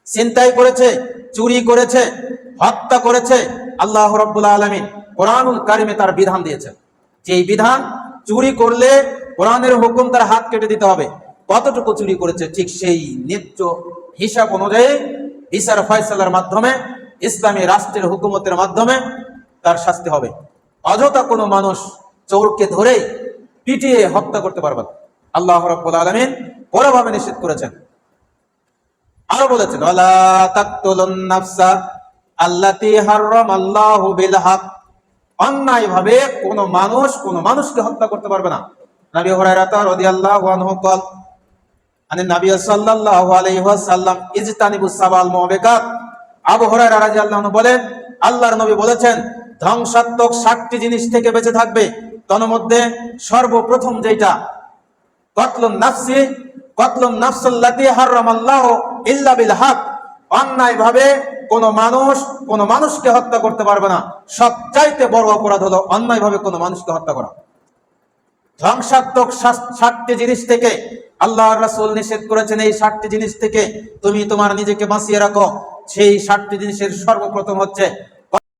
ছিনতাই করেছে, চুরি করেছে, হত্যা করেছে, আল্লাহ রাব্বুল আলামিন কোরআনুল কারিমে তার বিধান দিয়েছেন যে এই বিধান চুরি করলে কোরআনের হুকুম তার হাত কেটে দিতে হবে। কতটুকু চুরি করেছে ঠিক সেই ন্যায্য হিসাব অনুযায়ী বিচার ফয়সালার মাধ্যমে, ইসলামী রাষ্ট্রের হুকুমতের মাধ্যমে তার শাস্তি হবে। অযথা কোনো মানুষ চোরকে ধরে পিটিয়ে হত্যা করতে পারবে না। আল্লাহ রাব্বুল আলামিন বড়ভাবে নিষেধ করেছেন। আরো বলেছেন, ওয়ালা তাকতুলুন নাফসা আল্লাতী হারামাল্লাহু বিল হক, অন্যায়ভাবে কোনো মানুষ কোনো মানুষকে হত্যা করতে পারবে না। নবী হুরায়রা রাদিয়াল্লাহু আনহু قال আন নবী সাল্লাল্লাহু আলাইহি ওয়াসাল্লাম ইজতানিবুস সাবাল মুবিকাত, আবু হুরায়রা রাদিয়াল্লাহু আনহু বলেন, আল্লাহর নবী বলেছেন ধ্বংসাত্মক 60টি জিনিস থেকে বেঁচে থাকবে। তন্মধ্যে সর্বপ্রথম যেটা কতলুন নাফসি, কতলুন নাফসাল্লাতী হারামাল্লাহু ইল্লা বিল হক, অন্যায়ভাবে কোনো মানুষ কোনো মানুষকে হত্যা করতে পারবে না। সবচাইতে বড় অপরাধ হলো অন্যায়ভাবে কোনো মানুষকে হত্যা করা। ধ্বংসাত্মক 60টি জিনিস থেকে আল্লাহর রাসূল নিষেধ করেছেন, এই 60টি জিনিস থেকে তুমি তোমার নিজেকে বাঁচিয়ে রাখো। সেই 60টি জিনিসের সর্বপ্রথম হচ্ছে